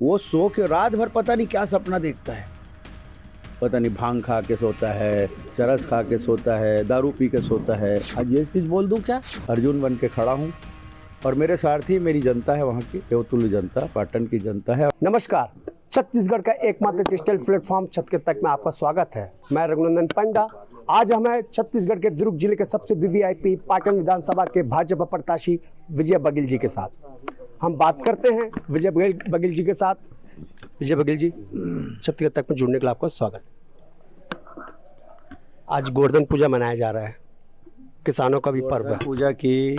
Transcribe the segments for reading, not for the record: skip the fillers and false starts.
वो सो के रात भर पता नहीं क्या सपना देखता है। पता नहीं भांग खा के सोता है, चरस खा के सोता है, दारू पी के सोता है। आज ये चीज़ बोल दूं क्या? अर्जुन बन के खड़ा हूँ और मेरे सारथी मेरी जनता है, वहाँ की देवतुल्य जनता, पाटन की जनता है। नमस्कार, छत्तीसगढ़ का एकमात्र डिजिटल प्लेटफॉर्म छत के तक में आपका स्वागत है। मैं रघुनंदन पंडा। आज हम हैं छत्तीसगढ़ के दुर्ग जिले के सबसे वीवीआईपी पाटन विधानसभा के भाजपा प्रत्याशी विजय बघेल जी के साथ। हम बात करते हैं विजय बघेल जी के साथ। विजय बघेल जी, छत के तक में जुड़ने के लिए आपका स्वागत। आज गोवर्धन पूजा मनाया जा रहा है, किसानों का भी पर्व है। पूजा की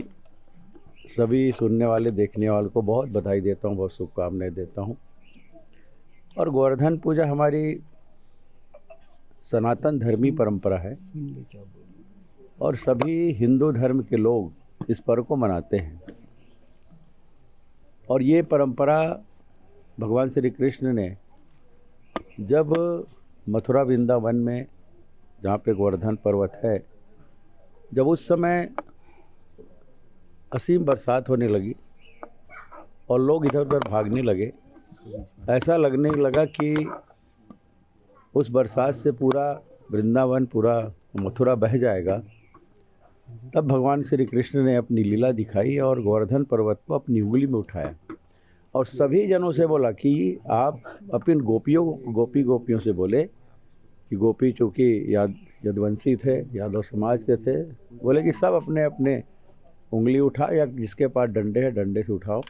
सभी सुनने वाले देखने वालों को बहुत बधाई देता हूँ, बहुत शुभकामनाएं देता हूँ। और गोवर्धन पूजा हमारी सनातन धर्मी परंपरा है और सभी हिंदू धर्म के लोग इस पर्व को मनाते हैं। और ये परंपरा भगवान श्री कृष्ण ने जब मथुरा वृंदावन में, जहाँ पे गोवर्धन पर्वत है, जब उस समय असीम बरसात होने लगी और लोग इधर उधर भागने लगे, ऐसा लगने लगा कि उस बरसात से पूरा वृंदावन, पूरा मथुरा बह जाएगा। तब भगवान श्री कृष्ण ने अपनी लीला दिखाई और गोवर्धन पर्वत को अपनी उंगली में उठाया और सभी जनों से बोला कि आप अपन गोपियों से बोले कि गोपी चूँकि यदुवंशी थे, यादव समाज के थे, बोले कि सब अपने अपने उंगली उठा या जिसके पास डंडे है डंडे से उठाओ।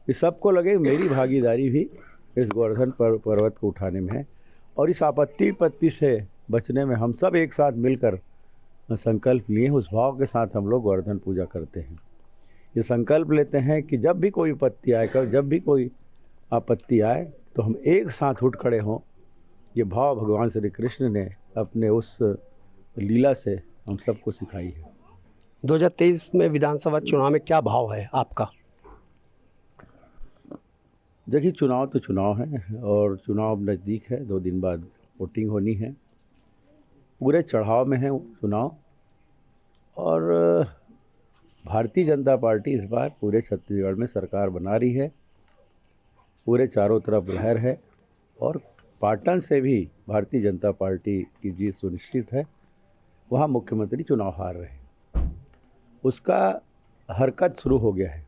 इस सबको लगे मेरी भागीदारी भी इस गोवर्धन पर्वत को उठाने में है और इस आपत्ति विपत्ति से बचने में हम सब एक साथ मिलकर संकल्प लिए। उस भाव के साथ हम लोग गोवर्धन पूजा करते हैं। ये संकल्प लेते हैं कि जब भी कोई विपत्ति आए, जब भी कोई आपत्ति आए, तो हम एक साथ उठ खड़े हों। ये भाव भगवान श्री कृष्ण ने अपने उस लीला से हम सबको सिखाई है। 2023 में विधानसभा चुनाव में क्या भाव है आपका? देखिए, चुनाव तो चुनाव है और चुनाव नज़दीक है, 2 दिन बाद वोटिंग होनी है। पूरे चढ़ाव में है चुनाव और भारतीय जनता पार्टी इस बार पूरे छत्तीसगढ़ में सरकार बना रही है। पूरे चारों तरफ लहर है और पाटन से भी भारतीय जनता पार्टी की जीत सुनिश्चित है। वहाँ मुख्यमंत्री चुनाव हार रहे हैं, उसका हरकत शुरू हो गया है।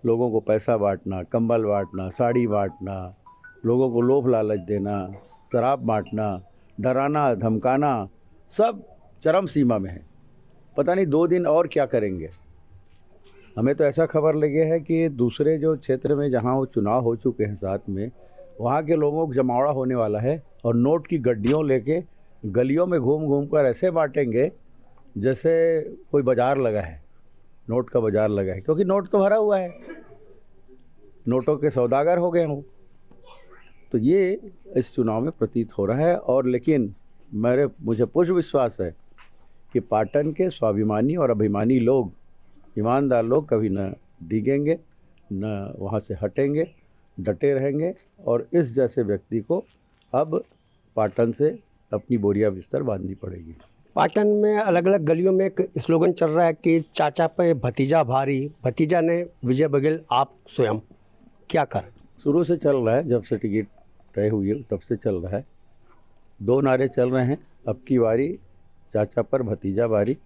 लोगों को पैसा बांटना, कंबल बांटना, साड़ी बांटना, लोगों को लोभ लालच देना, शराब बांटना, डराना, धमकाना, सब चरम सीमा में है। पता नहीं 2 दिन और क्या करेंगे। हमें तो ऐसा खबर लगे है कि दूसरे जो क्षेत्र में जहां वो चुनाव हो चुके हैं साथ में, वहां के लोगों को जमावड़ा होने वाला है और नोट की गड्डियों लेके गलियों में घूम घूम कर ऐसे बांटेंगे जैसे कोई बाज़ार लगा है, नोट का बाज़ार लगा है, क्योंकि नोट तो भरा हुआ है, नोटों के सौदागर हो गए हों। तो ये इस चुनाव में प्रतीत हो रहा है। और लेकिन मुझे पूर्ण विश्वास है कि पाटन के स्वाभिमानी और अभिमानी लोग, ईमानदार लोग कभी न डिगेंगे, न वहाँ से हटेंगे, डटे रहेंगे। और इस जैसे व्यक्ति को अब पाटन से अपनी बोरिया बिस्तर बांधनी पड़ेगी। पाटन में अलग अलग गलियों में एक स्लोगन चल रहा है कि चाचा पे भतीजा भारी, भतीजा ने विजय बघेल आप स्वयं, क्या कर? शुरू से चल रहा है, जब से टिकट तय हुई है तब से चल रहा है। 2 नारे चल रहे हैं, अब की बारी चाचा पर भतीजा बारी,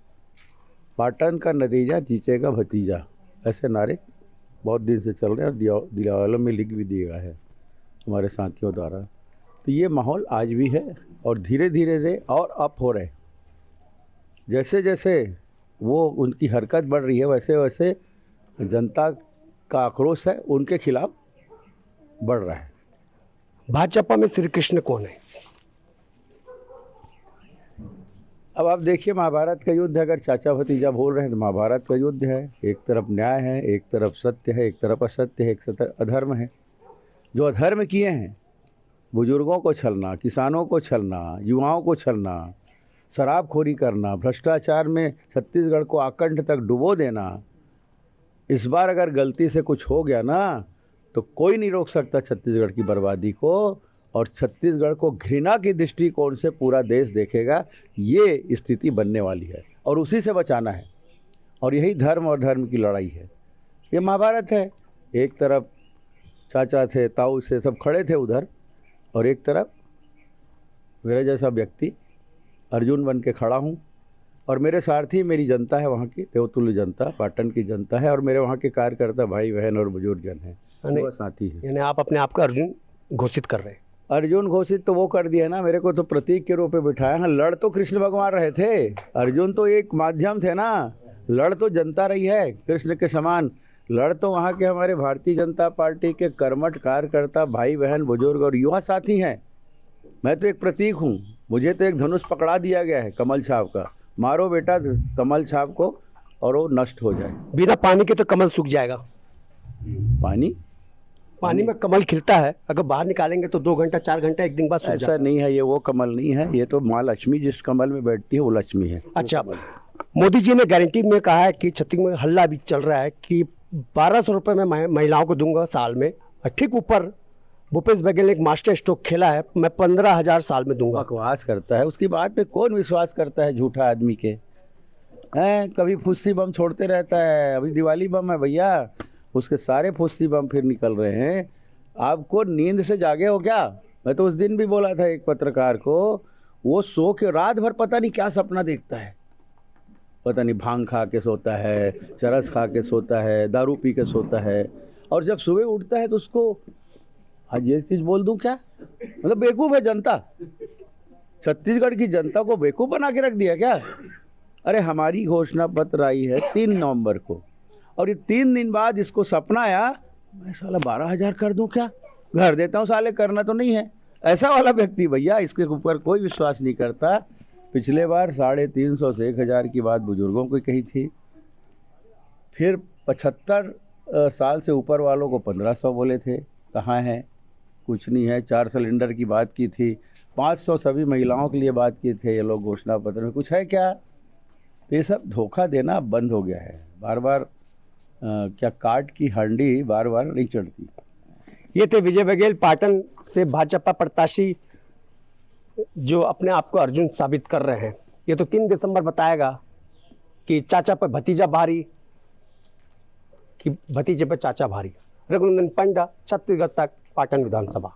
पाटन का नतीजा जीतेगा भतीजा, ऐसे नारे बहुत दिन से चल रहे हैं और दिलावलों में लिख भी दिया है हमारे साथियों द्वारा। तो ये माहौल आज भी है और धीरे धीरे से और अप हो रहे हैं। जैसे जैसे वो उनकी हरकत बढ़ रही है, वैसे वैसे जनता का आक्रोश है उनके खिलाफ बढ़ रहा है। भाजपा में श्री कृष्ण कौन है? अब आप देखिए, महाभारत का युद्ध है। अगर चाचा भतीजा बोल रहे हैं तो महाभारत का युद्ध है। एक तरफ न्याय है, एक तरफ सत्य है, एक तरफ असत्य है, एक तरफ अधर्म है। जो अधर्म किए हैं, बुजुर्गों को छलना, किसानों को छलना, युवाओं को छलना, शराबखोरी करना, भ्रष्टाचार में छत्तीसगढ़ को आकंठ तक डुबो देना, इस बार अगर गलती से कुछ हो गया ना तो कोई नहीं रोक सकता छत्तीसगढ़ की बर्बादी को। और छत्तीसगढ़ को घृणा की दृष्टिकोण से पूरा देश देखेगा। ये स्थिति बनने वाली है और उसी से बचाना है। और यही धर्म और धर्म की लड़ाई है। ये महाभारत है। एक तरफ चाचा थे, ताऊ से सब खड़े थे उधर, और एक तरफ मेरे जैसा व्यक्ति अर्जुन बन के खड़ा हूँ, और मेरे सारथी मेरी जनता है, वहाँ की देवतुल्य जनता, पाटन की जनता है, और मेरे वहाँ के कार्यकर्ता भाई बहन और बुजुर्गजन हैं, वो साथी हैं। यानी आप अपने आप को अर्जुन घोषित कर रहे हैं? अर्जुन घोषित तो वो कर दिया ना, मेरे को तो प्रतीक के रूप में बिठाया। हाँ, लड़ तो कृष्ण भगवान रहे थे, अर्जुन तो एक माध्यम थे ना, लड़ तो जनता रही है कृष्ण के समान। लड़ तो वहाँ के हमारे भारतीय जनता पार्टी के कर्मठ कार्यकर्ता भाई बहन बुजुर्ग और युवा साथी हैं। मैं तो एक प्रतीक हूँ, मुझे तो एक धनुष पकड़ा दिया गया है कमल छाप का, मारो बेटा कमल छाप को और वो नष्ट हो जाए। बिना पानी के तो कमल सूख जाएगा। पानी में कमल खिलता है, अगर बाहर निकालेंगे तो 2 घंटा 4 घंटा एक दिन बाद सूख जाता है। ऐसा नहीं है, ये वो कमल नहीं है, ये तो माँ लक्ष्मी जिस कमल में बैठती है वो लक्ष्मी है। अच्छा, मोदी जी ने गारंटी में कहा है कि छत्तीसगढ़ में हल्ला भी चल रहा है कि 1200 रुपये में महिलाओं को दूंगा साल में, और ठीक ऊपर भूपेश बघेल ने एक मास्टर स्ट्रोक खेला है, मैं 15,000 साल में दूंगा। बकवास करता है, उसकी बात पे कौन विश्वास करता है, झूठा आदमी के हैं। कभी फुस्सी बम छोड़ते रहता है, अभी दिवाली बम है भैया, उसके सारे फुस्सी बम फिर निकल रहे हैं। आपको नींद से जागे हो क्या? मैं तो उस दिन भी बोला था एक पत्रकार को, वो सो के रात भर पता नहीं क्या सपना देखता है, पता नहीं भांग खा के सोता है, चरस खा के सोता है, दारू पी के सोता है, और जब सुबह उठता है तो उसको आज ये चीज़ बोल दूं क्या, मतलब बेवकूफ़ है जनता। छत्तीसगढ़ की जनता को बेवकूफ़ बना के रख दिया क्या? अरे हमारी घोषणा पत्र आई है 3 नवंबर को, और ये 3 दिन बाद इसको सपना आया मैं साला 12,000 कर दूं क्या, घर देता हूँ साले, करना तो नहीं है। ऐसा वाला व्यक्ति भैया, इसके ऊपर कोई विश्वास नहीं करता। पिछले बार 350 से 1,000 की बात बुजुर्गों को कही थी, फिर 75 साल से ऊपर वालों को 1,500 बोले थे, कहाँ है? कुछ नहीं है। 4 सिलेंडर की बात की थी, 500 सभी महिलाओं के लिए बात किए थे ये लोग घोषणा पत्र में, कुछ है क्या? तो ये सब धोखा देना बंद हो गया है। बार बार क्या काट की हांडी बार बार नहीं चढ़ती। ये थे विजय बघेल, पाटन से भाजपा प्रत्याशी, जो अपने आप को अर्जुन साबित कर रहे हैं। ये तो 3 दिसंबर बताएगा कि चाचा पर भतीजा भारी कि भतीजे पर चाचा भारी। रघुनंदन पंडा, छत्तीसगढ़ तक, पाटन विधानसभा।